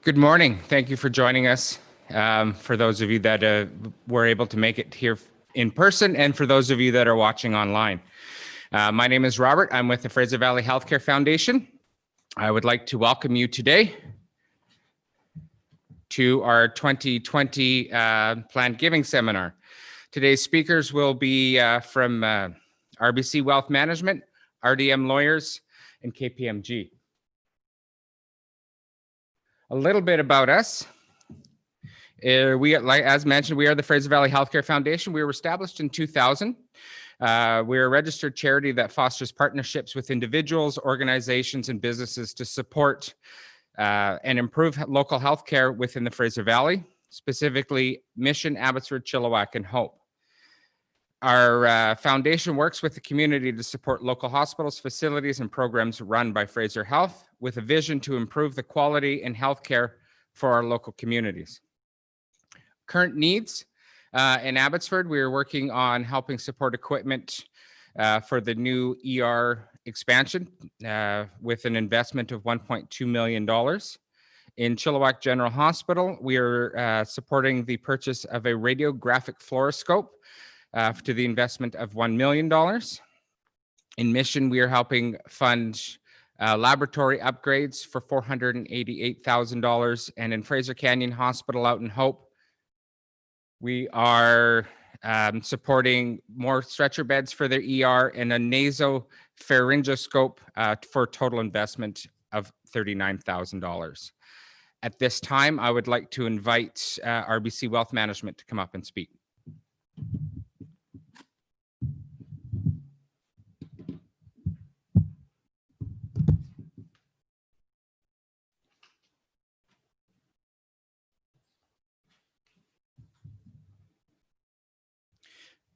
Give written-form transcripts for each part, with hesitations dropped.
Good morning. Thank you for joining us. For those of you that were able to make it here in person, and for those of you that are watching online. My name is Robert. I'm with the Fraser Valley Healthcare Foundation. I would like to welcome you today to our 2020 Planned Giving Seminar. Today's speakers will be from RBC Wealth Management, RDM Lawyers, and KPMG. A little bit about us. As mentioned, we are the Fraser Valley Healthcare Foundation. We were established in 2000. We're a registered charity that fosters partnerships with individuals, organizations, and businesses to support and improve local healthcare within the Fraser Valley, specifically Mission, Abbotsford, Chilliwack, and Hope. Our foundation works with the community to support local hospitals, facilities, and programs run by Fraser Health with a vision to improve the quality and healthcare for our local communities. Current needs in Abbotsford, we are working on helping support equipment for the new ER expansion with an investment of $1.2 million. In Chilliwack General Hospital, we are supporting the purchase of a radiographic fluoroscope to the investment of $1 million. In Mission, we are helping fund laboratory upgrades for $488,000. And in Fraser Canyon Hospital out in Hope, we are supporting more stretcher beds for their ER and a nasopharyngoscope for a total investment of $39,000. At this time, I would like to invite RBC Wealth Management to come up and speak.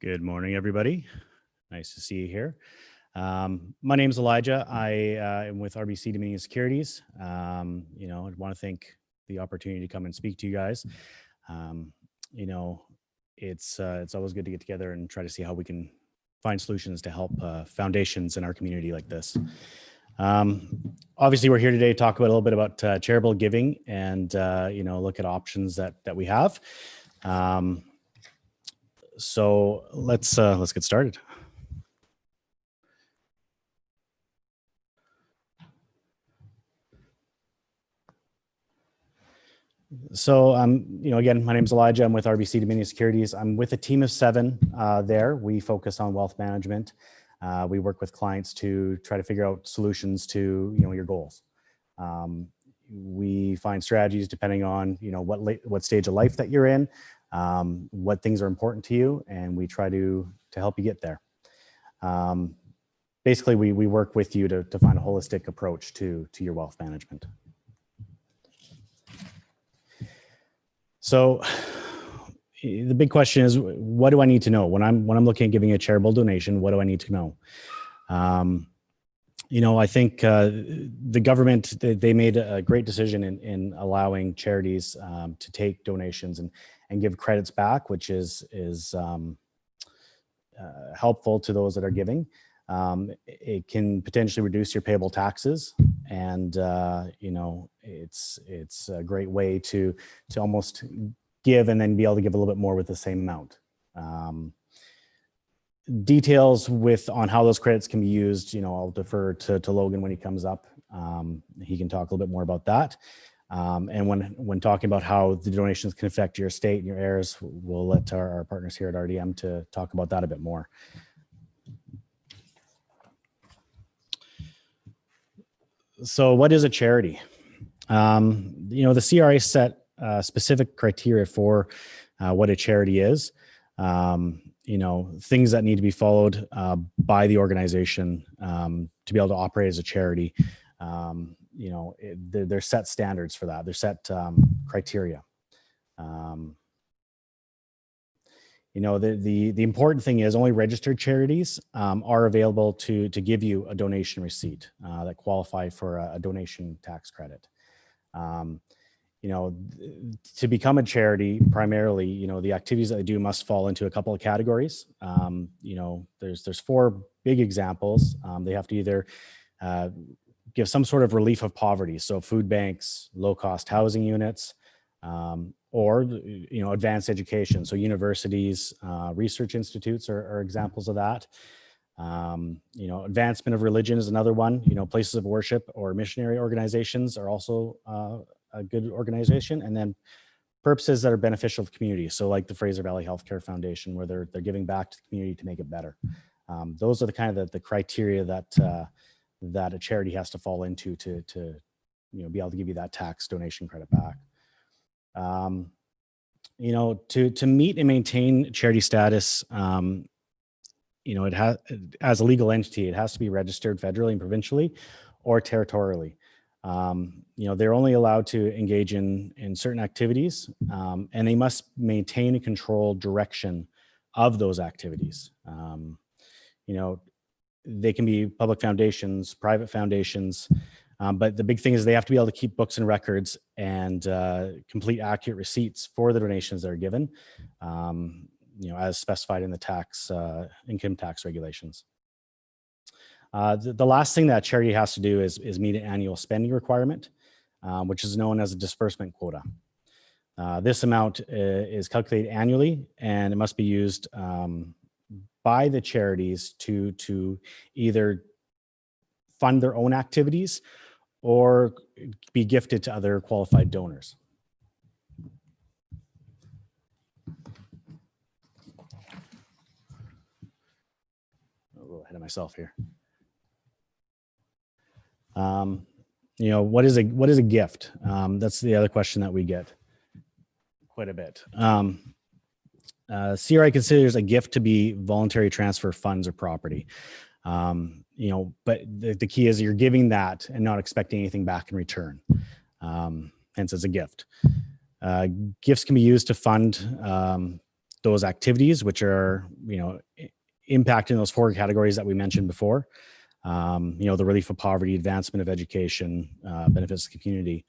Good morning, everybody. Nice to see you here. My name is Elijah. I am with RBC Dominion Securities. I want to thank the opportunity to come and speak to you guys. It's always good to get together and try to see how we can find solutions to help foundations in our community like this. Obviously, we're here today to talk a little bit about charitable giving and look at options that we have. So let's get started. So, again, my name is Elijah. I'm with RBC Dominion Securities. I'm with a team of 7 there. We focus on wealth management. We work with clients to try to figure out solutions to, your goals. We find strategies depending on, what stage of life that you're in, what things are important to you, and we try to help you get there. Basically, we work with you to find a holistic approach to your wealth management. So the big question is, what do I need to know when I'm looking at giving a charitable donation? What do I need to know? I think the government, they made a great decision in allowing charities to take donations and give credits back, which is helpful to those that are giving. It can potentially reduce your payable taxes, and it's a great way to almost give and then be able to give a little bit more with the same amount. Details on how those credits can be used, I'll defer to Logan when he comes up. He can talk a little bit more about that. And when talking about how the donations can affect your estate and your heirs, we'll let our partners here at RDM to talk about that a bit more. So what is a charity? The CRA set specific criteria for what a charity is. Things that need to be followed by the organization to be able to operate as a charity. There's set standards for that. There's set criteria. The important thing is only registered charities are available to give you a donation receipt that qualify for a donation tax credit. To become a charity, primarily, the activities that they do must fall into a couple of categories. There's 4 big examples. They have to either give some sort of relief of poverty. So food banks, low cost housing units, or, advanced education. So universities, research institutes are examples of that. Advancement of religion is another one. Places of worship or missionary organizations are also a good organization. And then purposes that are beneficial to the community. So like the Fraser Valley Healthcare Foundation, where they're giving back to the community to make it better. Those are the kind of the criteria that a charity has to fall into to be able to give you that tax donation credit back. To meet and maintain charity status, it has, as a legal entity, it has to be registered federally and provincially or territorially. They're only allowed to engage in certain activities, and they must maintain and control direction of those activities. They can be public foundations, private foundations, but the big thing is they have to be able to keep books and records and complete accurate receipts for the donations that are given, as specified in the income tax regulations. The last thing that charity has to do is meet an annual spending requirement, which is known as a disbursement quota. This amount is calculated annually, and it must be used by the charities to either fund their own activities or be gifted to other qualified donors. A little ahead of myself here. What is a gift? That's the other question that we get quite a bit. CRI considers a gift to be voluntary transfer of funds or property. But the key is you're giving that and not expecting anything back in return. Hence, it's a gift. Gifts can be used to fund those activities, which are, impacting those four categories that we mentioned before. The relief of poverty, advancement of education, benefits to the community.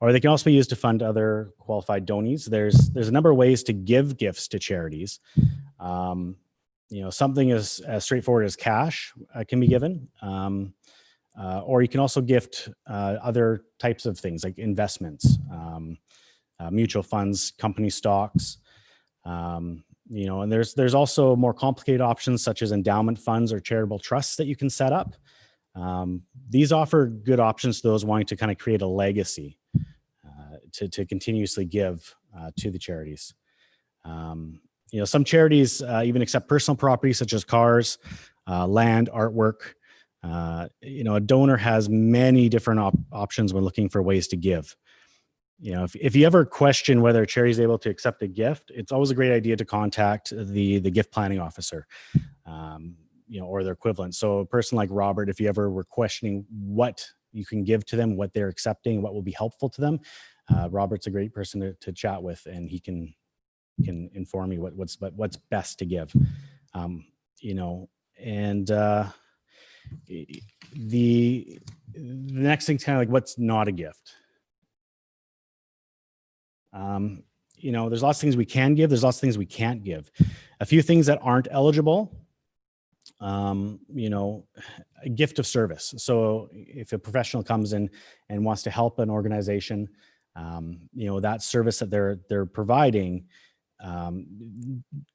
Or they can also be used to fund other qualified donees. There's a number of ways to give gifts to charities. Something as straightforward as cash can be given. Or you can also gift other types of things like investments, mutual funds, company stocks. And there's also more complicated options such as endowment funds or charitable trusts that you can set up. These offer good options to those wanting to kind of create a legacy to continuously give to the charities. Some charities even accept personal property such as cars, land, artwork. A donor has many different options when looking for ways to give. If you ever question whether a charity is able to accept a gift, it's always a great idea to contact the gift planning officer, or their equivalent. So a person like Robert, if you ever were questioning what you can give to them, what they're accepting, what will be helpful to them, Robert's a great person to chat with, and he can inform you what's best to give. The next thing's kind of like what's not a gift. There's lots of things we can give. There's lots of things we can't give. A few things that aren't eligible, a gift of service. So if a professional comes in and wants to help an organization, that service that they're providing,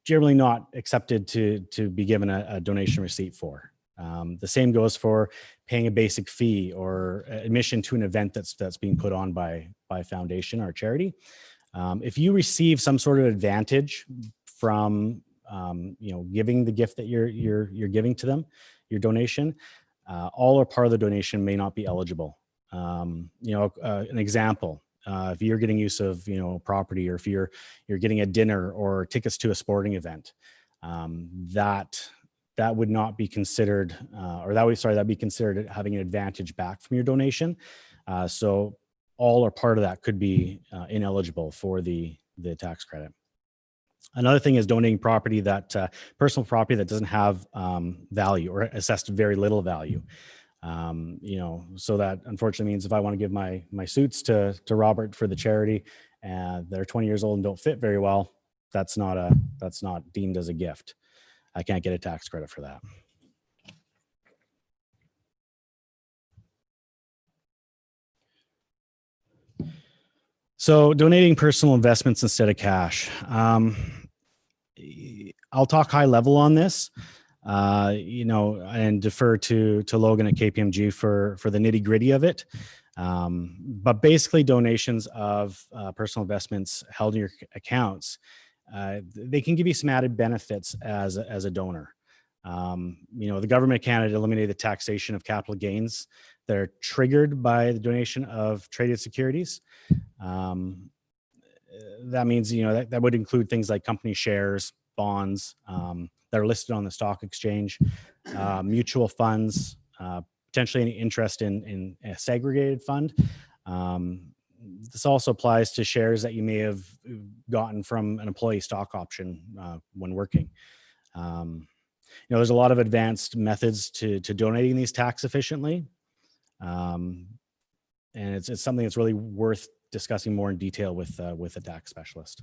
generally not accepted to be given a donation receipt for. The same goes for paying a basic fee or admission to an event that's being put on by a foundation or a charity. If you receive some sort of advantage from giving the gift that you're giving to them, your donation, all or part of the donation may not be eligible. An example. If you're getting use of property, or if you're getting a dinner or tickets to a sporting event, that would not be considered, that'd be considered having an advantage back from your donation. So all or part of that could be ineligible for the tax credit. Another thing is donating property personal property that doesn't have value or assessed very little value. So that unfortunately means if I want to give my suits to Robert for the charity and they're 20 years old and don't fit very well, that's not deemed as a gift. I can't get a tax credit for that. So donating personal investments instead of cash. I'll talk high level on this, and defer to Logan at KPMG for the nitty gritty of it. But basically donations of personal investments held in your accounts, they can give you some added benefits as a donor. The government of Canada eliminated the taxation of capital gains that are triggered by the donation of traded securities. That means, that would include things like company shares, bonds that are listed on the stock exchange, mutual funds, potentially any interest in a segregated fund. This also applies to shares that you may have gotten from an employee stock option when working. There's a lot of advanced methods to donating these tax efficiently. And it's something that's really worth discussing more in detail with a tax specialist.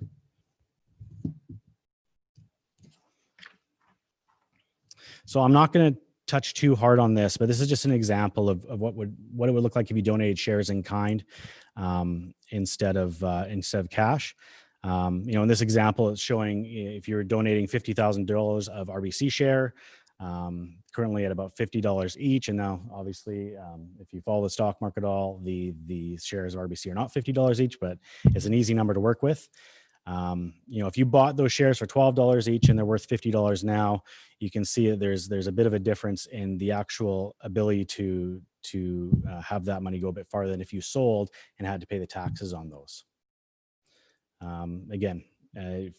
So I'm not going to touch too hard on this, but this is just an example of what it would look like if you donated shares in kind instead of cash. In this example, it's showing if you're donating $50,000 of RBC share, currently at about $50 each. And now, obviously, if you follow the stock market at all, the shares of RBC are not $50 each, but it's an easy number to work with. If you bought those shares for $12 each and they're worth $50 now, you can see that there's a bit of a difference in the actual ability to have that money go a bit farther than if you sold and had to pay the taxes on those. Again,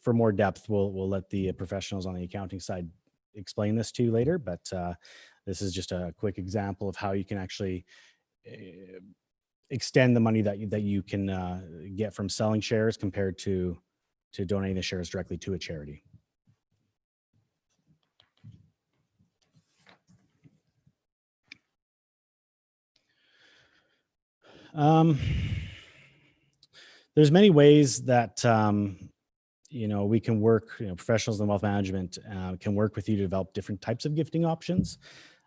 for more depth, we'll let the professionals on the accounting side explain this to you later, but this is just a quick example of how you can actually extend the money that you can get from selling shares compared to donating the shares directly to a charity. There's many ways that we can work. Professionals in wealth management can work with you to develop different types of gifting options.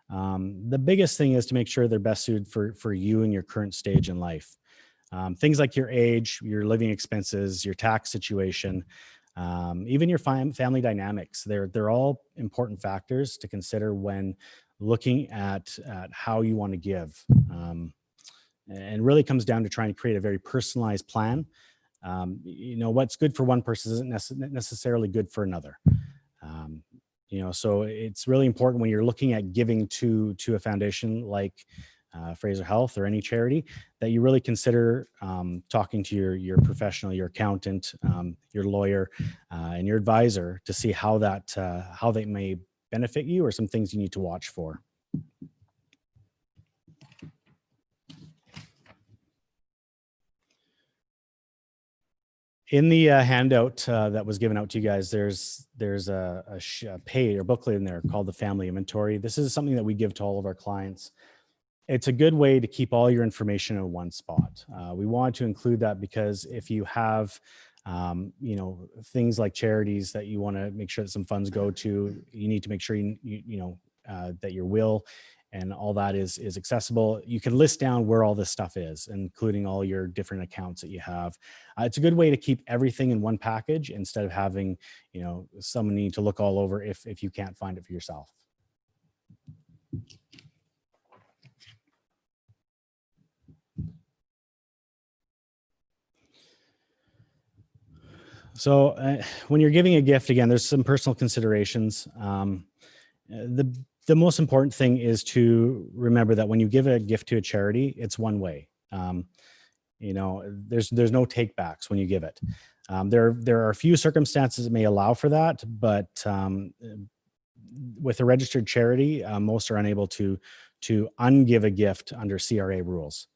The biggest thing is to make sure they're best suited for you and your current stage in life. Things like your age, your living expenses, your tax situation, even your family dynamics. They're all important factors to consider when looking at how you want to give. And really comes down to trying to create a very personalized plan. What's good for one person isn't necessarily good for another. So it's really important when you're looking at giving to a foundation like Fraser Health or any charity that you really consider talking to your professional, your accountant, your lawyer, and your advisor to see how they may benefit you or some things you need to watch for. In the handout that was given out to you guys, there's a page or booklet in there called the Family Inventory. This is something that we give to all of our clients. It's a good way to keep all your information in one spot. We want to include that because if you have, things like charities that you want to make sure that some funds go to, you need to make sure that your will and all that is accessible. You can list down where all this stuff is, including all your different accounts that you have. It's a good way to keep everything in one package instead of having, someone need to look all over if you can't find it for yourself. So when you're giving a gift, again, there's some personal considerations. The most important thing is to remember that when you give a gift to a charity, it's one way. There's no take backs when you give it. There are a few circumstances that may allow for that, but with a registered charity, most are unable to ungive a gift under CRA rules.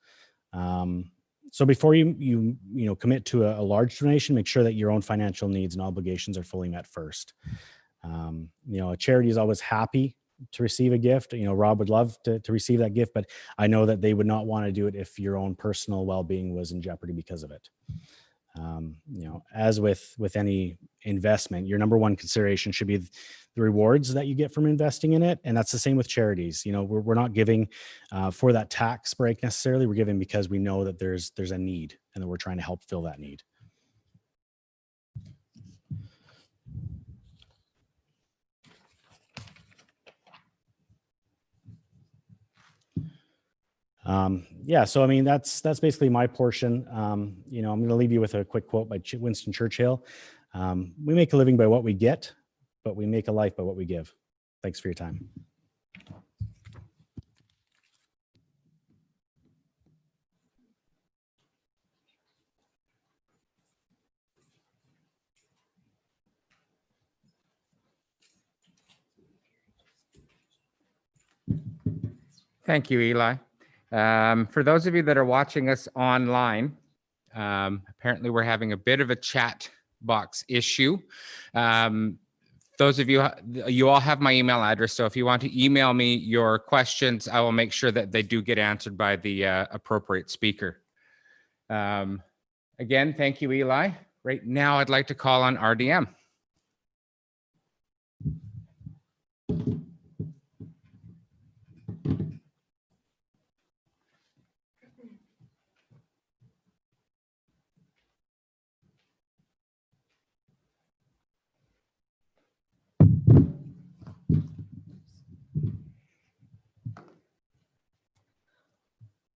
So before you commit to a large donation, make sure that your own financial needs and obligations are fully met first. A charity is always happy to receive a gift. Rob would love to receive that gift, but I know that they would not want to do it if your own personal well-being was in jeopardy because of it. As with any investment, your number one consideration should be the rewards that you get from investing in it. And that's the same with charities. We're not giving for that tax break necessarily. We're giving because we know that there's a need and that we're trying to help fill that need. So that's basically my portion. I'm going to leave you with a quick quote by Winston Churchill. We make a living by what we get, but we make a life by what we give. Thanks for your time. Thank you, Eli. For those of you that are watching us online, apparently we're having a bit of a chat box issue. Those of you all have my email address, so if you want to email me your questions, I will make sure that they do get answered by the appropriate speaker. Again, thank you, Eli. Right now, I'd like to call on RDM.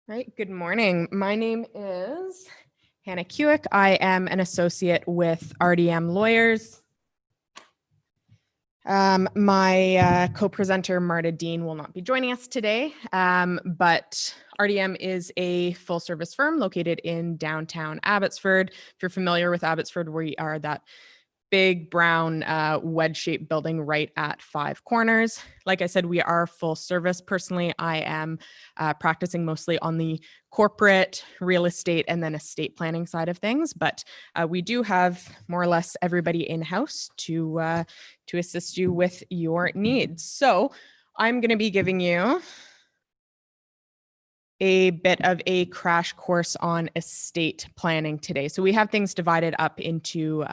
Right. Good morning. My name is Hannah Chilliwack. I am an associate with RDM Lawyers. My co-presenter, Marta Dean, will not be joining us today, but RDM is a full-service firm located in downtown Abbotsford. If you're familiar with Abbotsford, we are that big brown wedge-shaped building right at Five Corners. Like I said, we are full service. Personally, I am practicing mostly on the corporate, real estate, and then estate planning side of things. But we do have more or less everybody in-house to assist you with your needs. So I'm going to be giving you a bit of a crash course on estate planning today. So we have things divided up into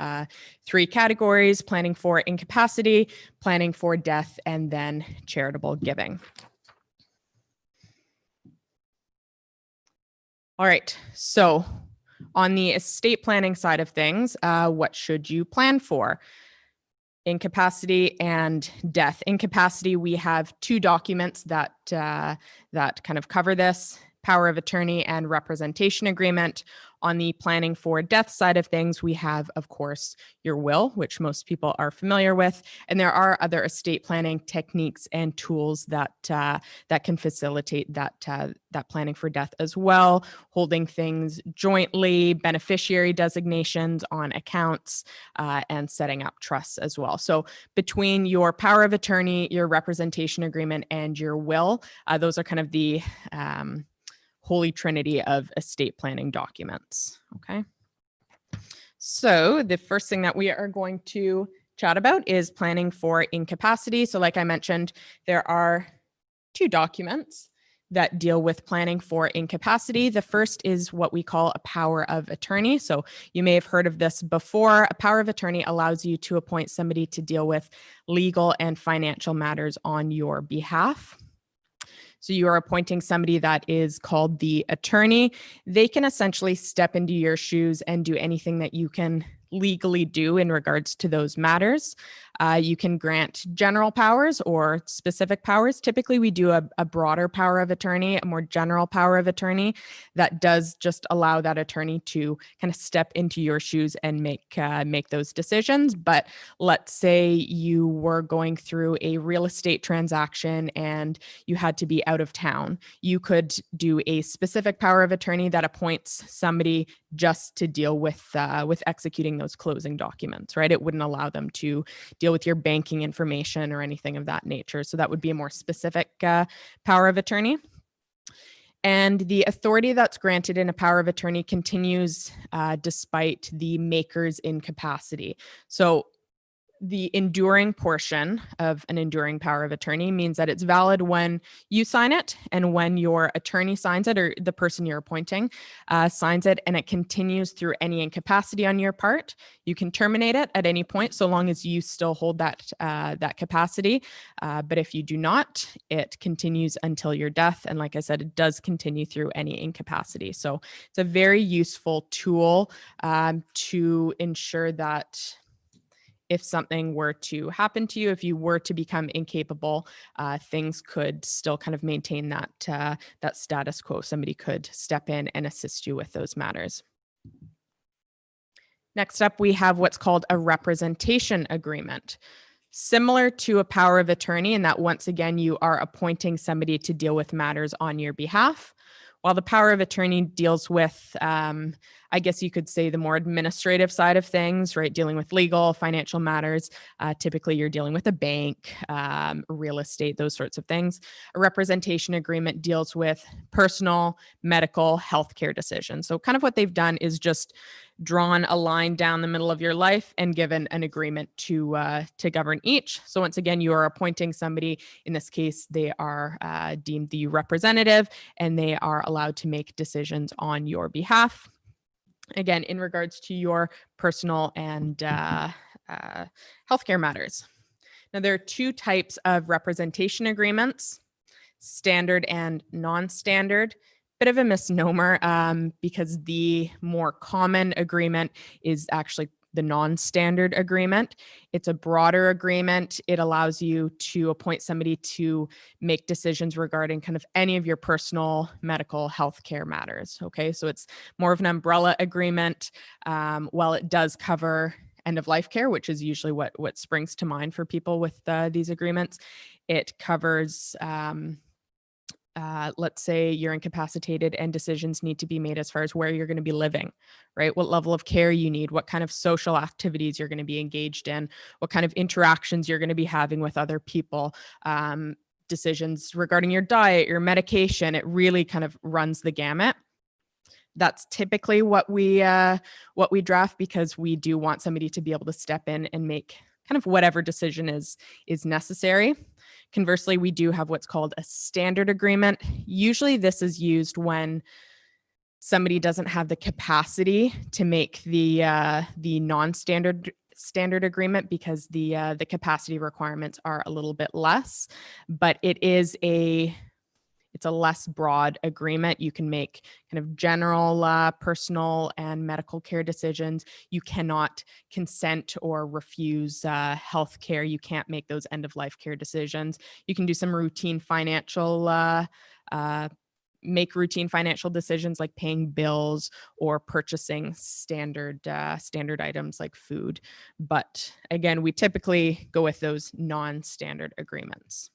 3 categories: planning for incapacity, planning for death, and then charitable giving. All right, so on the estate planning side of things, what should you plan for? Incapacity and death. Incapacity, we have 2 documents that kind of cover this: power of attorney and representation agreement. On the planning for death side of things, we have, of course, your will, which most people are familiar with, and there are other estate planning techniques and tools that can facilitate that planning for death as well. Holding things jointly, beneficiary designations on accounts, and setting up trusts as well. So between your power of attorney, your representation agreement, and your will, those are kind of the holy trinity of estate planning documents. Okay. So the first thing that we are going to chat about is planning for incapacity. So like I mentioned, there are 2 documents that deal with planning for incapacity. The first is what we call a power of attorney. So you may have heard of this before. A power of attorney allows you to appoint somebody to deal with legal and financial matters on your behalf. So you are appointing somebody that is called the attorney. They can essentially step into your shoes and do anything that you can legally do in regards to those matters. You can grant general powers or specific powers. Typically, we do a broader power of attorney, a more general power of attorney that does just allow that attorney to kind of step into your shoes and make those decisions. But let's say you were going through a real estate transaction and you had to be out of town. You could do a specific power of attorney that appoints somebody just to deal with executing those closing documents, right? It wouldn't allow them to deal with your banking information or anything of that nature. So that would be a more specific power of attorney. And the authority that's granted in a power of attorney continues despite the maker's incapacity. So the enduring portion of an enduring power of attorney means that it's valid when you sign it and when your attorney signs it, or the person you're appointing signs it, and it continues through any incapacity on your part. You can terminate it at any point so long as you still hold that capacity. But if you do not, it continues until your death. And like I said, it does continue through any incapacity. So it's a very useful tool to ensure that if something were to happen to you, if you were to become incapable, things could still kind of maintain that status quo. Somebody could step in and assist you with those matters. Next up, we have what's called a representation agreement. Similar to a power of attorney in that, once again, you are appointing somebody to deal with matters on your behalf. While the power of attorney deals with, I guess you could say, the more administrative side of things, right? Dealing with legal, financial matters. Typically, you're dealing with a bank, real estate, those sorts of things. A representation agreement deals with personal, medical, healthcare decisions. So kind of what they've done is just drawn a line down the middle of your life and given an agreement to govern each. So once again, you are appointing somebody. In this case, they are deemed the representative, and they are allowed to make decisions on your behalf. Again, in regards to your personal and healthcare matters. Now, there are two types of representation agreements: standard and non-standard. Bit of a misnomer because the more common agreement is actually the non-standard agreement. It's a broader agreement. It allows you to appoint somebody to make decisions regarding kind of any of your personal, medical, healthcare matters. Okay, so it's more of an umbrella agreement. While it does cover end of life care, which is usually what springs to mind for people with these agreements, it covers let's say you're incapacitated and decisions need to be made as far as where you're going to be living, right? What level of care you need, what kind of social activities you're going to be engaged in, what kind of interactions you're going to be having with other people, decisions regarding your diet, your medication. It really kind of runs the gamut. That's typically what we draft, because we do want somebody to be able to step in and make kind of whatever decision is necessary. Conversely, we do have what's called a standard agreement. Usually this is used when somebody doesn't have the capacity to make the non-standard agreement, because the capacity requirements are a little bit less, but it's a less broad agreement. You can make kind of general personal and medical care decisions. You cannot consent or refuse health care. You can't make those end-of-life care decisions. You can do some routine make routine financial decisions like paying bills or purchasing standard items like food. But again, we typically go with those non-standard agreements.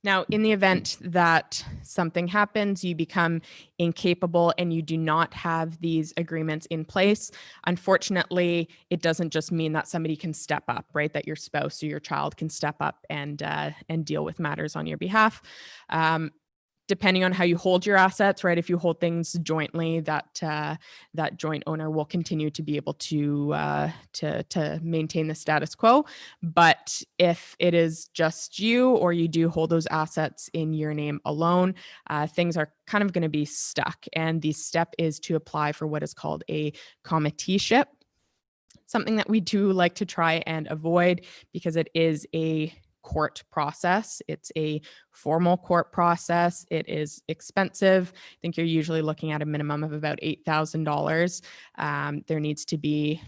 Now, in the event that something happens, you become incapable and you do not have these agreements in place, unfortunately, it doesn't just mean that somebody can step up, right? That your spouse or your child can step up and deal with matters on your behalf. Depending on how you hold your assets, right? If you hold things jointly, that joint owner will continue to be able to maintain the status quo. But if it is just you, or you do hold those assets in your name alone, things are kind of going to be stuck. And the step is to apply for what is called a committeeship. Something that we do like to try and avoid, because it is a court process. It's a formal court process. It is expensive. I think you're usually looking at a minimum of about $8,000. There needs to be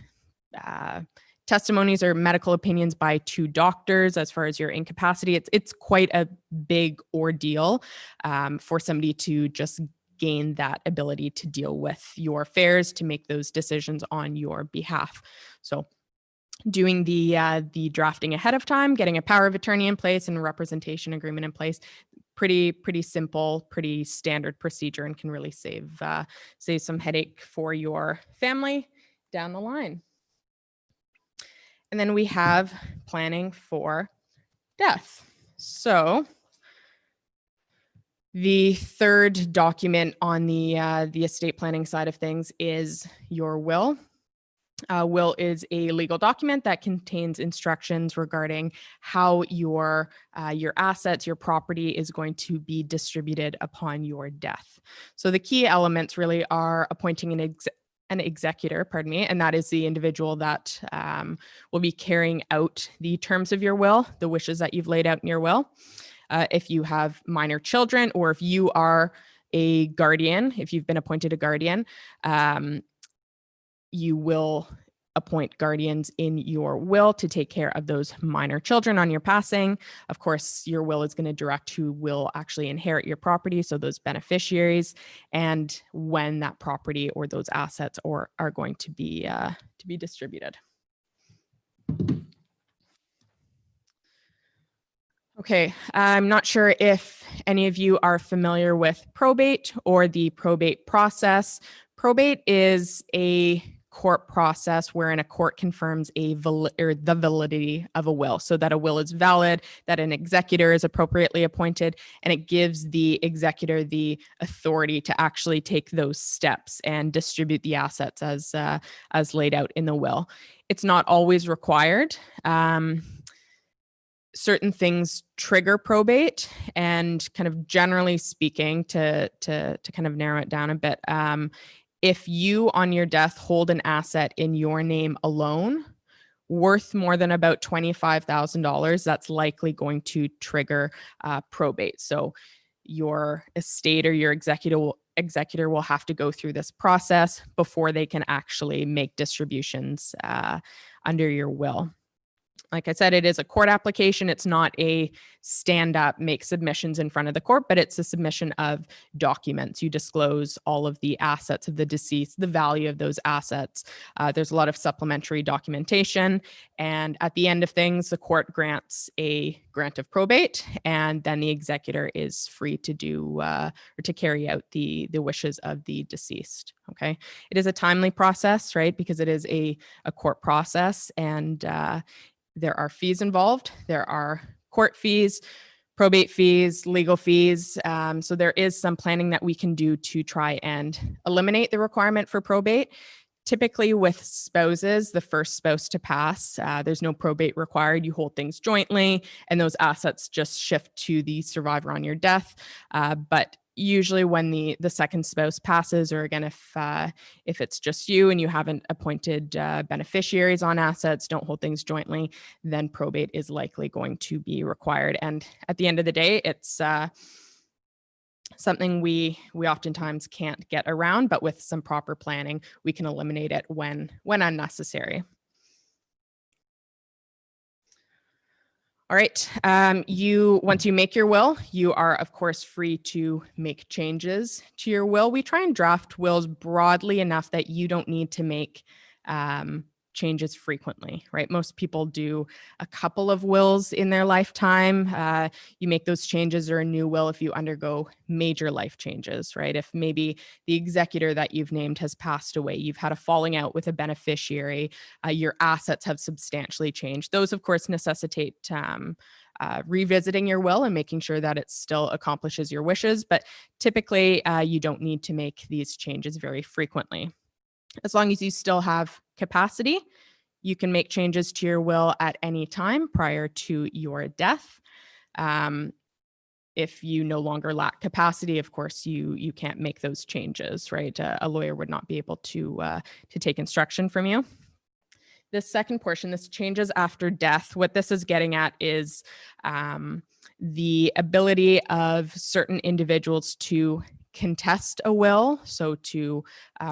testimonies or medical opinions by 2 doctors as far as your incapacity. It's quite a big ordeal for somebody to just gain that ability to deal with your affairs, to make those decisions on your behalf. So doing the drafting ahead of time, getting a power of attorney in place and a representation agreement in place, pretty simple, pretty standard procedure, and can really save some headache for your family down the line. And then we have planning for death. So the third document on the estate planning side of things is your will. A will is a legal document that contains instructions regarding how your assets, your property is going to be distributed upon your death. So the key elements really are appointing an executor, pardon me, and that is the individual that will be carrying out the terms of your will, the wishes that you've laid out in your will. If you have minor children, or if you are a guardian, if you've been appointed a guardian, you will appoint guardians in your will to take care of those minor children on your passing. Of course, your will is going to direct who will actually inherit your property, so those beneficiaries, and when that property or those assets are going to be distributed. Okay, I'm not sure if any of you are familiar with probate or the probate process. Probate is a court process wherein a court confirms the validity of a will, so that a will is valid, that an executor is appropriately appointed, and it gives the executor the authority to actually take those steps and distribute the assets as laid out in the will. It's not always required. Certain things trigger probate, and kind of generally speaking, to kind of narrow it down a bit, if you on your death hold an asset in your name alone worth more than about $25,000, that's likely going to trigger probate. So your estate or your executor will have to go through this process before they can actually make distributions under your will. Like I said, it is a court application. It's not a stand up, make submissions in front of the court, but it's a submission of documents. You disclose all of the assets of the deceased, the value of those assets. There's a lot of supplementary documentation. And at the end of things, the court grants a grant of probate, and then the executor is free to do or to carry out the wishes of the deceased. Okay. It is a timely process, right? Because it is a court process, and there are fees involved. There are court fees, probate fees, legal fees. So there is some planning that we can do to try and eliminate the requirement for probate. Typically with spouses, the first spouse to pass, there's no probate required. You hold things jointly, and those assets just shift to the survivor on your death. But usually when the second spouse passes, or again, if it's just you and you haven't appointed beneficiaries on assets, don't hold things jointly, then probate is likely going to be required. And at the end of the day, it's something we oftentimes can't get around, but with some proper planning, we can eliminate it when unnecessary. All right. Once you make your will, you are, of course, free to make changes to your will. We try and draft wills broadly enough that you don't need to make changes frequently, right? Most people do a couple of wills in their lifetime. You make those changes or a new will if you undergo major life changes, right? If maybe the executor that you've named has passed away, you've had a falling out with a beneficiary, your assets have substantially changed. Those, of course, necessitate revisiting your will and making sure that it still accomplishes your wishes. But typically, you don't need to make these changes very frequently. As long as you still have capacity, you can make changes to your will at any time prior to your death. If you no longer lack capacity, of course, you can't make those changes, right? A lawyer would not be able to take instruction from you. This second portion, this changes after death, what this is getting at is the ability of certain individuals to contest a will, so to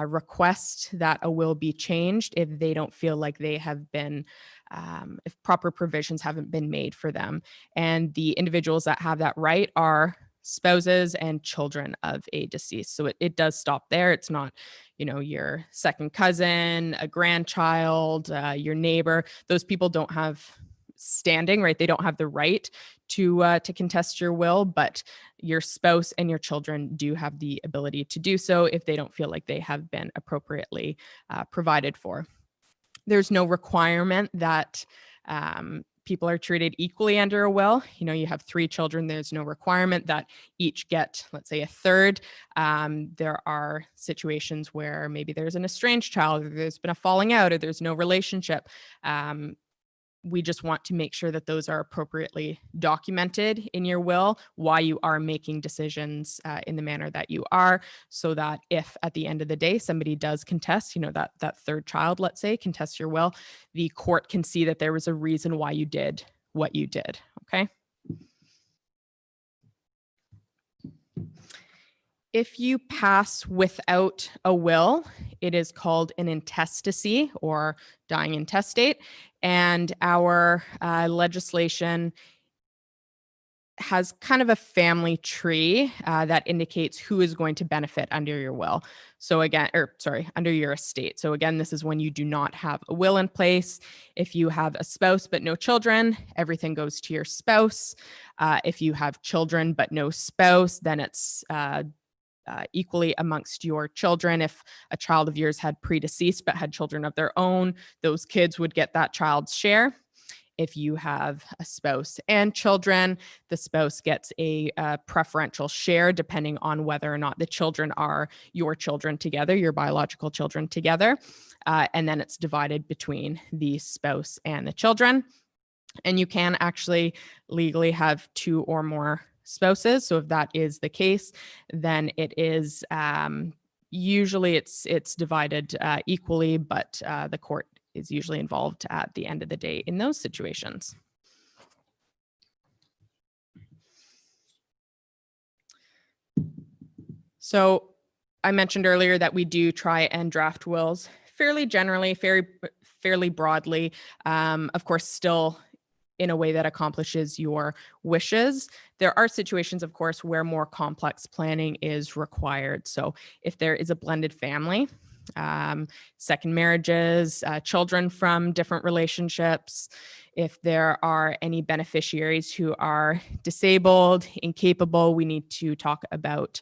request that a will be changed if they don't feel like they have been, if proper provisions haven't been made for them. And the individuals that have that right are spouses and children of a deceased. So it does stop there. It's not, your second cousin, a grandchild, your neighbor. Those people don't have standing, right? They don't have the right to contest your will, but your spouse and your children do have the ability to do so if they don't feel like they have been appropriately provided for. There's no requirement that people are treated equally under a will. You know, you have 3 children, there's no requirement that each get, let's say, a third. There are situations where maybe there's an estranged child, or there's been a falling out, or there's no relationship. We just want to make sure that those are appropriately documented in your will, why you are making decisions in the manner that you are, so that if at the end of the day somebody does contest, you know, that third child, let's say, contests your will, the court can see that there was a reason why you did what you did. Okay. If you pass without a will, it is called an intestacy or dying intestate. And our legislation has kind of a family tree that indicates who is going to benefit under your will. So again, under your estate. So again, this is when you do not have a will in place. If you have a spouse but no children, everything goes to your spouse. If you have children but no spouse, then it's equally amongst your children. If a child of yours had predeceased but had children of their own, those kids would get that child's share. If you have a spouse and children, the spouse gets a preferential share depending on whether or not the children are your children together, your biological children together. And then it's divided between the spouse and the children. And you can actually legally have 2 or more spouses. So if that is the case, then it is usually it's divided equally, but the court is usually involved at the end of the day in those situations. So I mentioned earlier that we do try and draft wills fairly generally, fairly broadly, of course, still in a way that accomplishes your wishes. There are situations, of course, where more complex planning is required. So if there is a blended family, second marriages, children from different relationships, if there are any beneficiaries who are disabled, incapable, we need to talk about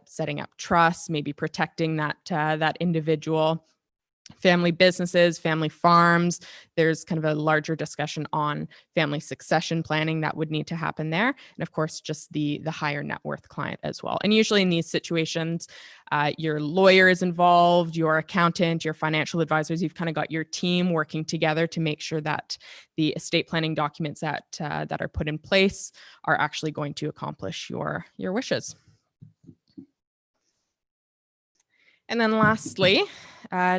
setting up trusts, maybe protecting that individual. Family businesses, family farms, there's kind of a larger discussion on family succession planning that would need to happen there. And of course, just the higher net worth client as well. And usually in these situations, your lawyer is involved, your accountant, your financial advisors, you've kind of got your team working together to make sure that the estate planning documents that are put in place are actually going to accomplish your wishes. And then lastly,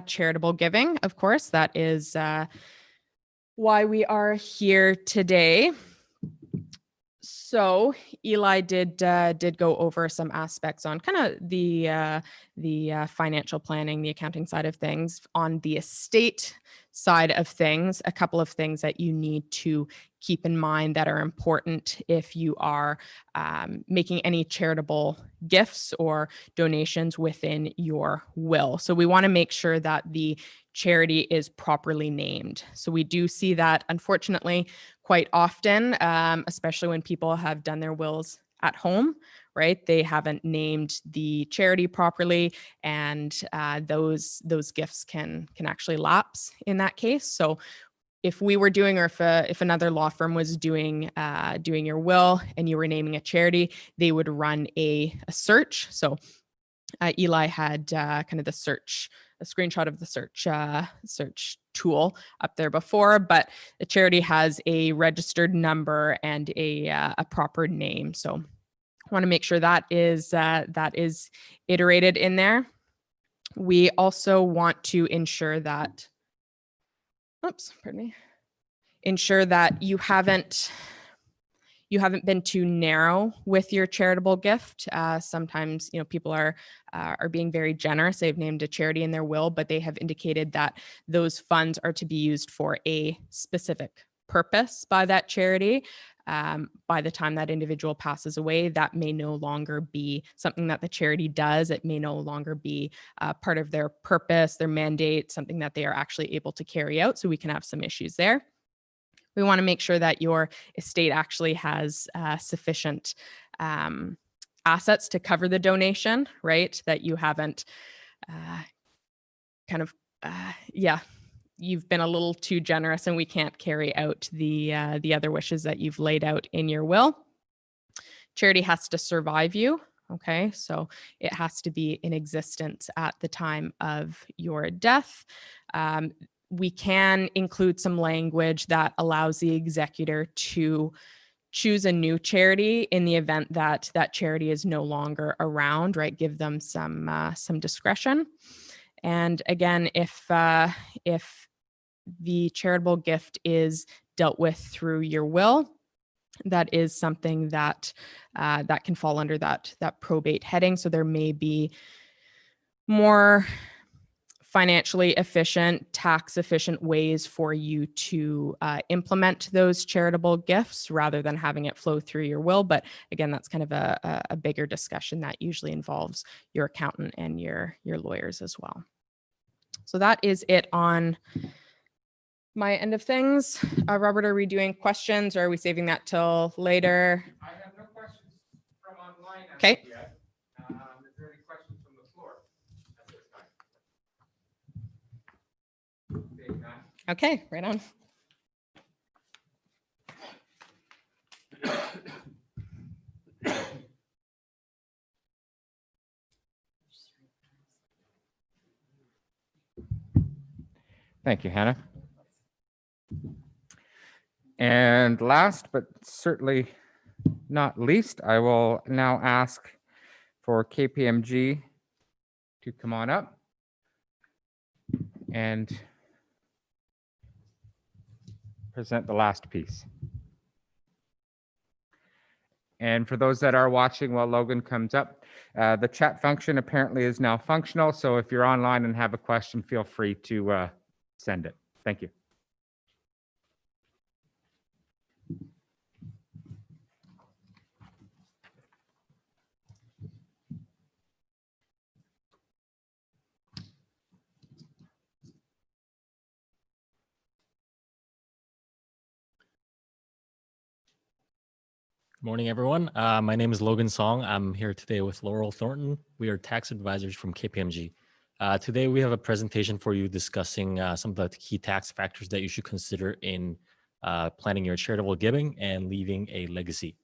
charitable giving, of course, that is why we are here today. So Eli did go over some aspects on kind of the financial planning, the accounting side of things. On the estate side of things, a couple of things that you need to keep in mind that are important if you are making any charitable gifts or donations within your will. So we want to make sure that the charity is properly named. So we do see that, unfortunately, quite often, especially when people have done their wills at home, right? They haven't named the charity properly, and those gifts can actually lapse in that case. So if we were doing, or if another law firm was doing your will and you were naming a charity, they would run a search. So Eli had kind of a screenshot of the search tool up there before, but the charity has a registered number and a proper name. So I want to make sure that is iterated in there. We also want to ensure that, ensure that you haven't been too narrow with your charitable gift. Sometimes, people are being very generous. They've named a charity in their will, but they have indicated that those funds are to be used for a specific purpose by that charity. By the time that individual passes away, that may no longer be something that the charity does. It may no longer be part of their purpose, their mandate, something that they are actually able to carry out. So we can have some issues there. We want to make sure that your estate actually has sufficient assets to cover the donation, right? That you haven't you've been a little too generous and we can't carry out the other wishes that you've laid out in your will. Charity has to survive you. Okay, so it has to be in existence at the time of your death. We can include some language that allows the executor to choose a new charity in the event that that charity is no longer around, right? Give them some discretion. And again, if the charitable gift is dealt with through your will, that is something that that can fall under that probate heading. So there may be more financially efficient, tax efficient ways for you to implement those charitable gifts rather than having it flow through your will. But again, that's kind of a bigger discussion that usually involves your accountant and your lawyers as well. So that is it on my end of things. Robert, are we doing questions or are we saving that till later? I have no questions from online. Okay. Yet. Is there any questions from the floor at this time? Okay, right on. Thank you, Hannah. And last but certainly not least, I will now ask for KPMG to come on up and present the last piece. And for those that are watching while Logan comes up, the chat function apparently is now functional. So if you're online and have a question, feel free to send it. Thank you. Good morning, everyone. My name is Logan Song. I'm here today with Laurel Thornton. We are tax advisors from KPMG. Today, we have a presentation for you discussing some of the key tax factors that you should consider in planning your charitable giving and leaving a legacy.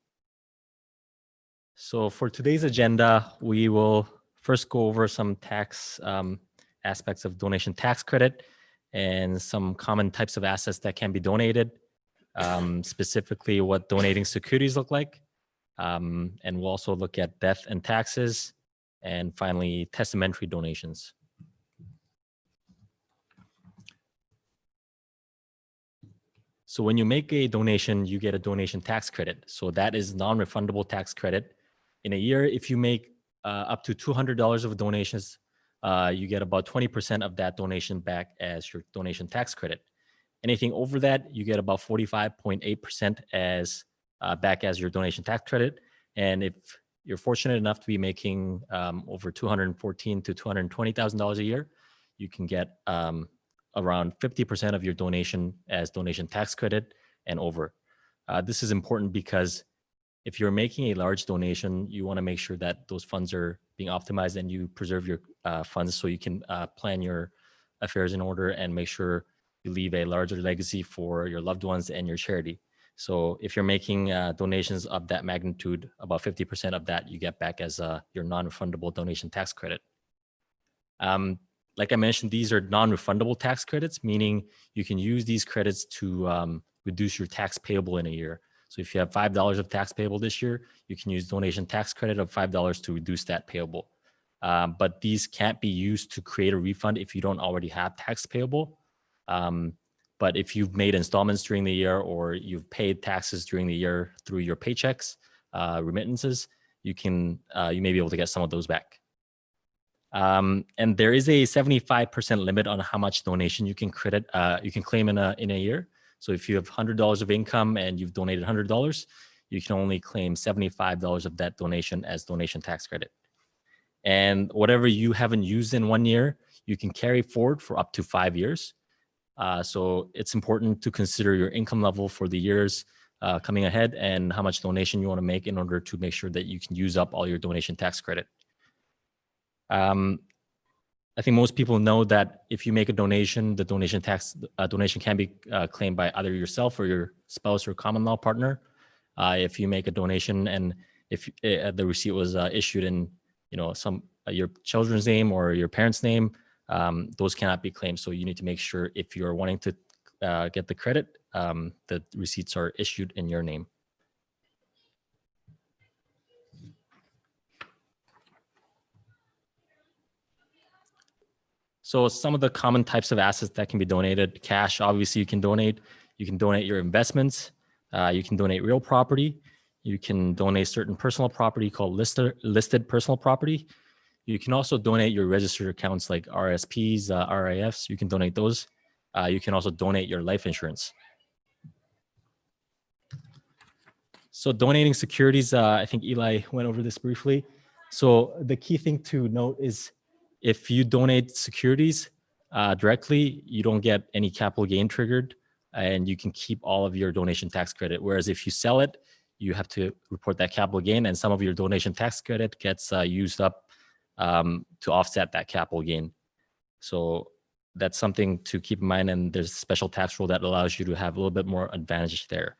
So for today's agenda, we will first go over some tax aspects of donation tax credit and some common types of assets that can be donated. Specifically what donating securities look like. And we'll also look at death and taxes, and finally, testamentary donations. So when you make a donation, you get a donation tax credit. So that is non-refundable tax credit. In a year, if you make up to $200 of donations, you get about 20% of that donation back as your donation tax credit. Anything over that, you get about 45.8% as back as your donation tax credit. And if you're fortunate enough to be making over $214,000 to $220,000 a year, you can get around 50% of your donation as donation tax credit and over. This is important because if you're making a large donation, you want to make sure that those funds are being optimized and you preserve your funds so you can plan your affairs in order and make sure you leave a larger legacy for your loved ones and your charity. So if you're making donations of that magnitude, about 50% of that you get back as your non-refundable donation tax credit. Like I mentioned, these are non-refundable tax credits, meaning you can use these credits to reduce your tax payable in a year. So if you have $5 of tax payable this year, you can use donation tax credit of $5 to reduce that payable. But these can't be used to create a refund if you don't already have tax payable. But if you've made installments during the year or you've paid taxes during the year through your paychecks, remittances, you may be able to get some of those back. And there is a 75% limit on how much donation you can claim in a year. So if you have $100 of income and you've donated $100, you can only claim $75 of that donation as donation tax credit. And whatever you haven't used in 1 year, you can carry forward for up to 5 years. So it's important to consider your income level for the years coming ahead and how much donation you want to make in order to make sure that you can use up all your donation tax credit. I think most people know that if you make a donation, the donation can be claimed by either yourself or your spouse or common law partner. If you make a donation and if the receipt was issued in, some your children's name or your parents' name, those cannot be claimed. So you need to make sure if you're wanting to get the credit, the receipts are issued in your name. So some of the common types of assets that can be donated: cash, obviously you can donate. You can donate your investments. You can donate real property. You can donate certain personal property called listed personal property. You can also donate your registered accounts like RRSPs, RRIFs. You can donate those. You can also donate your life insurance. So donating securities, I think Eli went over this briefly. So the key thing to note is if you donate securities directly, you don't get any capital gain triggered, and you can keep all of your donation tax credit. Whereas if you sell it, you have to report that capital gain, and some of your donation tax credit gets used up to offset that capital gain. So that's something to keep in mind, and there's a special tax rule that allows you to have a little bit more advantage there.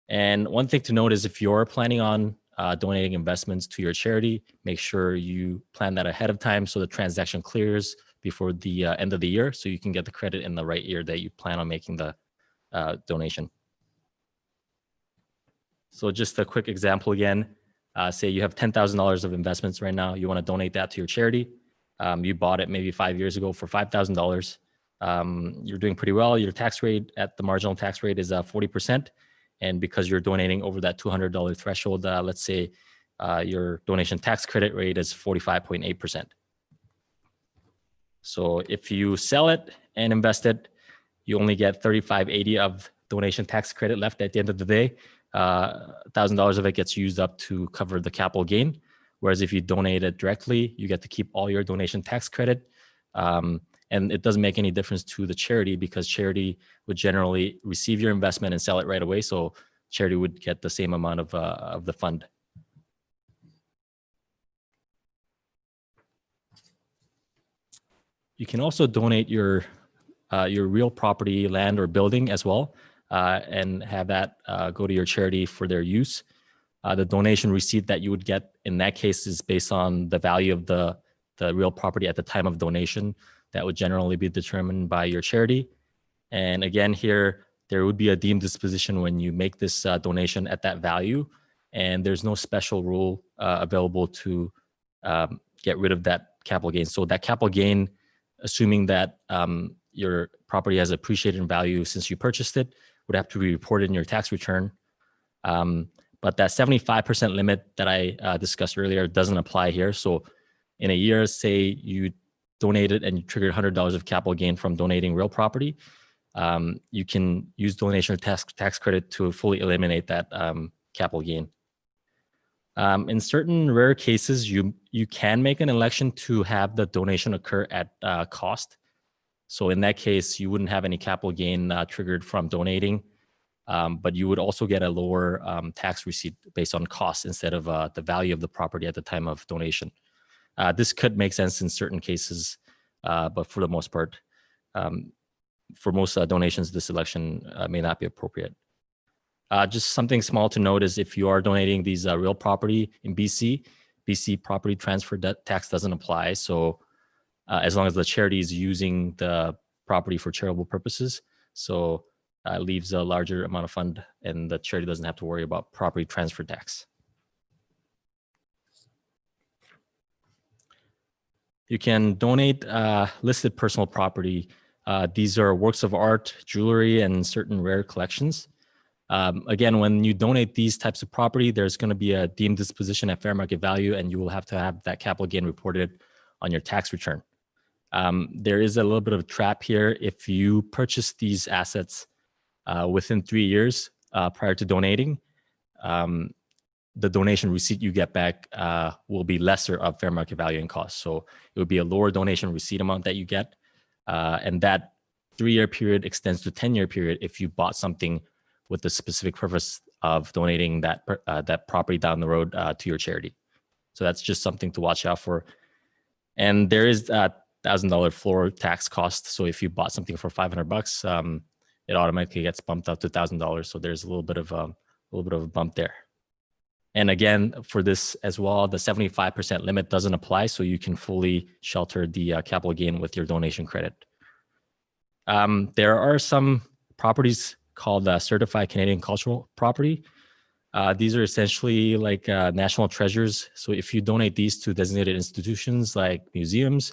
And one thing to note is if you're planning on donating investments to your charity, make sure you plan that ahead of time so the transaction clears before the end of the year, so you can get the credit in the right year that you plan on making the donation. So just a quick example again, say you have $10,000 of investments right now, you want to donate that to your charity. You bought it maybe 5 years ago for $5,000. You're doing pretty well. Your tax rate at the marginal tax rate is 40%. And because you're donating over that $200 threshold, let's say your donation tax credit rate is 45.8%. So if you sell it and invest it, you only get $35.80 of donation tax credit left at the end of the day. $1,000 of it gets used up to cover the capital gain. Whereas if you donate it directly, you get to keep all your donation tax credit. And it doesn't make any difference to the charity because charity would generally receive your investment and sell it right away. So charity would get the same amount of the fund. You can also donate your real property, land or building as well, and have that go to your charity for their use. The donation receipt that you would get in that case is based on the value of the real property at the time of donation. That would generally be determined by your charity. And again, here, there would be a deemed disposition when you make this donation at that value. And there's no special rule available to get rid of that capital gain. So that capital gain, assuming that your property has appreciated in value since you purchased it, would have to be reported in your tax return. But that 75% limit that I discussed earlier doesn't apply here. So in a year, say you donated and you triggered $100 of capital gain from donating real property, you can use donation tax credit to fully eliminate that capital gain. In certain rare cases, you can make an election to have the donation occur at cost. So in that case, you wouldn't have any capital gain triggered from donating, but you would also get a lower tax receipt based on cost instead of the value of the property at the time of donation. This could make sense in certain cases, but for the most part, for most donations, this election may not be appropriate. Just something small to note is if you are donating these real property in BC property transfer tax doesn't apply. So as long as the charity is using the property for charitable purposes, so it leaves a larger amount of fund and the charity doesn't have to worry about property transfer tax. You can donate listed personal property. These are works of art, jewelry, and certain rare collections. Again, when you donate these types of property, there's going to be a deemed disposition at fair market value, and you will have to have that capital gain reported on your tax return. There is a little bit of a trap here. If you purchase these assets within 3 years prior to donating, the donation receipt you get back will be lesser of fair market value and cost. So it would be a lower donation receipt amount that you get. And that 3-year period extends to 10-year period if you bought something with the specific purpose of donating that property down the road to your charity. So that's just something to watch out for. And there is $1,000 floor tax cost. So if you bought something for $500, it automatically gets bumped up to $1,000. So there's a little bit of a bump there. And again, for this as well, the 75% limit doesn't apply, so you can fully shelter the capital gain with your donation credit. There are some properties called certified Canadian cultural property. These are essentially like national treasures. So if you donate these to designated institutions like museums,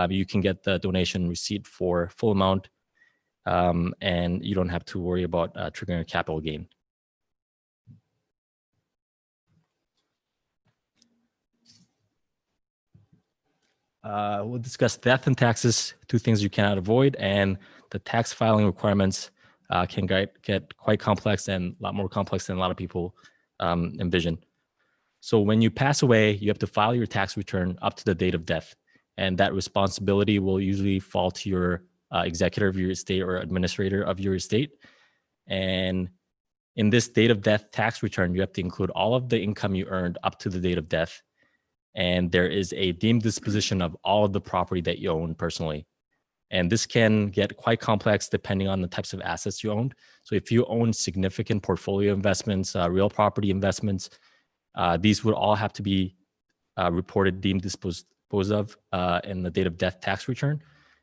you can get the donation receipt for full amount, and you don't have to worry about triggering a capital gain. We'll discuss death and taxes, two things you cannot avoid, and the tax filing requirements can get quite complex and a lot more complex than a lot of people envision. So when you pass away, you have to file your tax return up to the date of death, and that responsibility will usually fall to your executor of your estate or administrator of your estate. And in this date of death tax return, you have to include all of the income you earned up to the date of death. And there is a deemed disposition of all of the property that you own personally. And this can get quite complex depending on the types of assets you owned. So if you own significant portfolio investments, real property investments, these would all have to be reported deemed disposed of in the date of death tax return.